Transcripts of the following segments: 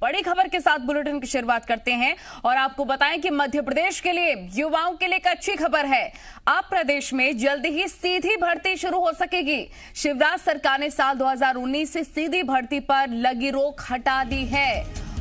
बड़ी खबर के साथ बुलेटिन की शुरुआत करते हैं और आपको बताएं कि मध्य प्रदेश के लिए युवाओं के लिए एक अच्छी खबर है। अब प्रदेश में जल्दी ही सीधी भर्ती शुरू हो सकेगी। शिवराज सरकार ने साल 2019 से सीधी भर्ती पर लगी रोक हटा दी है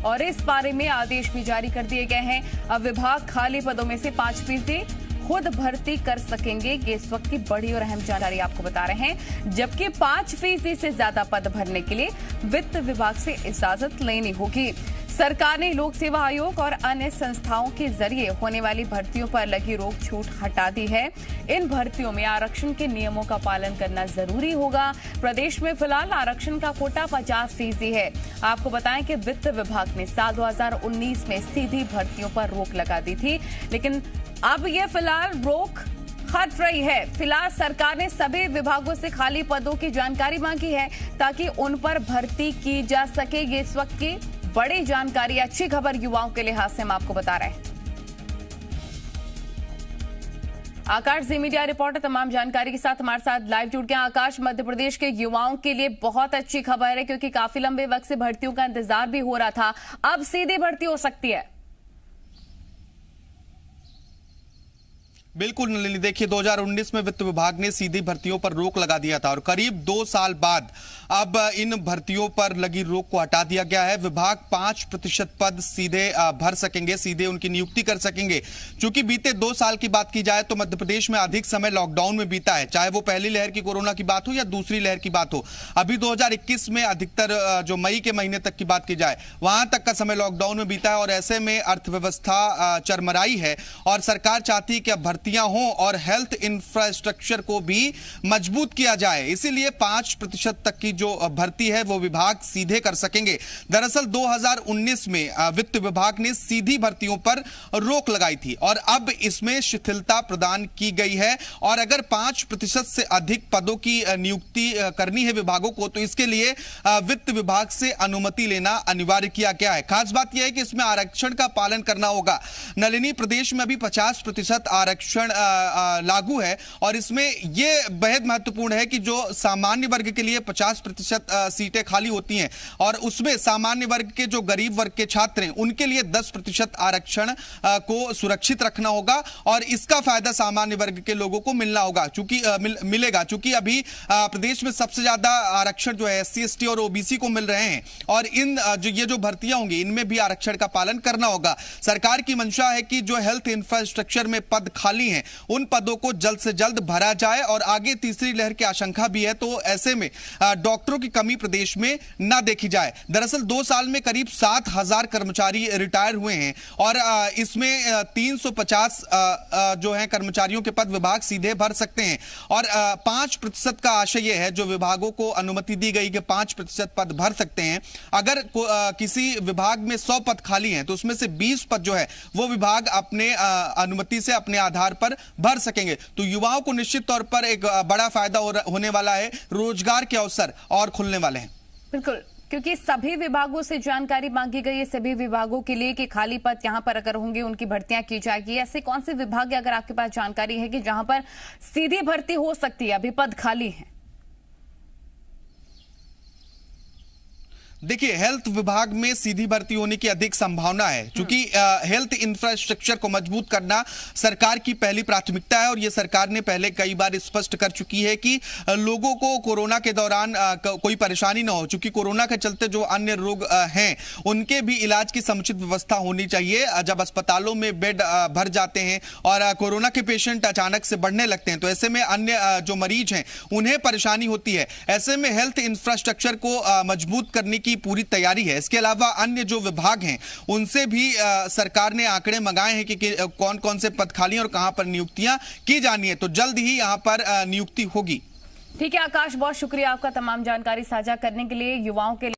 और इस बारे में आदेश भी जारी कर दिए गए हैं। अब विभाग खाली पदों में से 5% खुद भर्ती कर सकेंगे। ये इस वक्त की बड़ी और अहम जानकारी आपको बता रहे हैं, जबकि 5% से ज्यादा पद भरने के लिए वित्त विभाग से इजाजत लेनी होगी। सरकार ने लोक सेवा आयोग और अन्य संस्थाओं के जरिए होने वाली भर्तियों पर लगी रोक छूट हटा दी है। इन भर्तियों में आरक्षण के नियमों का पालन करना जरूरी होगा। प्रदेश में फिलहाल आरक्षण का कोटा 50% है। आपको बताएं कि वित्त विभाग ने साल 2019 में सीधी भर्तियों पर रोक लगा दी थी, लेकिन अब ये फिलहाल रोक हट रही है। फिलहाल सरकार ने सभी विभागों से खाली पदों की जानकारी मांगी है ताकि उन पर भर्ती की जा सके। ये इस वक्त की बड़ी जानकारी, अच्छी खबर युवाओं के लिहाज से हम आपको बता रहे हैं। आकाश जी मीडिया रिपोर्टर तमाम जानकारी के साथ हमारे साथ लाइव जुड़ गए। आकाश, मध्य प्रदेश के युवाओं के लिए बहुत अच्छी खबर है क्योंकि काफी लंबे वक्त से भर्तियों का इंतजार भी हो रहा था। अब सीधी भर्ती हो सकती है। बिल्कुल नलिनी, देखिए 2019 में वित्त विभाग ने सीधी भर्तियों पर रोक लगा दिया था और करीब 2 साल बाद अब इन भर्तियों पर लगी रोक को हटा दिया गया है। विभाग 5% पद सीधे भर सकेंगे, सीधे उनकी नियुक्ति कर सकेंगे। चूंकि बीते 2 साल की बात की जाए तो मध्य प्रदेश में अधिक समय लॉकडाउन में बीता है, चाहे वो पहली लहर की कोरोना की बात हो या दूसरी लहर की बात हो। अभी 2021 में अधिकतर जो मई के महीने तक की बात की जाए वहां तक का समय लॉकडाउन में बीता है और ऐसे में अर्थव्यवस्था चरमराई है और सरकार चाहती है कि अब भर्तियां हो और हेल्थ इंफ्रास्ट्रक्चर को भी मजबूत किया जाए। इसीलिए 5% तक की जो भर्ती है वो विभाग सीधे कर सकेंगे। दरअसल 2019 में वित्त विभाग ने सीधी भर्तियों पर रोक लगाई थी और अब इसमें शिथिलता प्रदान की गई है और अगर 5% से अधिक पदों की नियुक्ति करनी है विभागों को तो इसके लिए वित्त विभाग से अनुमति लेना अनिवार्य किया गया है। खास बात यह है कि इसमें आरक्षण का पालन करना होगा। नलिनी, प्रदेश में अभी 50% आरक्षण लागू है और इसमें यह बेहद महत्वपूर्ण है कि जो सामान्य वर्ग के लिए 50% सीटें खाली होती हैं और उसमें सामान्य वर्ग के जो गरीब वर्ग के छात्र हैं उनके लिए 10% आरक्षण को सुरक्षित रखना होगा और इसका फायदा सामान्य वर्ग के लोगों को मिलना होगा, मिलेगा। चूंकि अभी प्रदेश में सबसे ज्यादा आरक्षण जो है SC ST और OBC को मिल रहे हैं और ये जो भर्तियां होंगी इनमें भी आरक्षण का पालन करना होगा। सरकार की मंशा है कि जो हेल्थ इंफ्रास्ट्रक्चर में पद खाली हैं उन पदों को जल्द से जल्द भरा जाए और आगे तीसरी लहर की आशंका भी है तो ऐसे में डॉक्टरों की कमी प्रदेश में ना देखी जाए। दरअसल 2 साल में करीब 7,000 कर्मचारी रिटायर हुए हैं और इसमें 350 जो है कर्मचारियों के पद विभाग सीधे भर सकते हैं और 5% का आशय यह है, जो विभागों को अनुमति दी गई कि 5% पद भर सकते हैं। अगर किसी विभाग में 100 पद खाली हैं तो उसमें से 20 पद जो है वो विभाग अपने अनुमति से अपने आधार पर भर सकेंगे। तो युवाओं को निश्चित तौर पर एक बड़ा फायदा होने वाला है, रोजगार के अवसर और खुलने वाले हैं। बिल्कुल, क्योंकि सभी विभागों से जानकारी मांगी गई है, सभी विभागों के लिए कि खाली पद यहां पर अगर होंगे उनकी भर्तियां की जाएगी। ऐसे कौन से विभाग है अगर आपके पास जानकारी है कि जहां पर सीधी भर्ती हो सकती है, अभी पद खाली है? देखिए, हेल्थ विभाग में सीधी भर्ती होने की अधिक संभावना है क्योंकि हेल्थ इंफ्रास्ट्रक्चर को मजबूत करना सरकार की पहली प्राथमिकता है और यह सरकार ने पहले कई बार स्पष्ट कर चुकी है कि लोगों को कोरोना के दौरान कोई परेशानी ना हो। चूंकि कोरोना के चलते जो अन्य रोग हैं उनके भी इलाज की समुचित व्यवस्था होनी चाहिए। जब अस्पतालों में बेड भर जाते हैं और कोरोना के पेशेंट अचानक से बढ़ने लगते हैं तो ऐसे में अन्य जो मरीज हैं उन्हें परेशानी होती है। ऐसे में हेल्थ इंफ्रास्ट्रक्चर को मजबूत करने की पूरी तैयारी है। इसके अलावा अन्य जो विभाग हैं उनसे भी सरकार ने आंकड़े मंगाए हैं कि कौन कौन से पद खाली हैं और कहां पर नियुक्तियां की जानी है। तो जल्द ही यहां पर नियुक्ति होगी। ठीक है आकाश, बहुत शुक्रिया आपका तमाम जानकारी साझा करने के लिए। युवाओं के लिए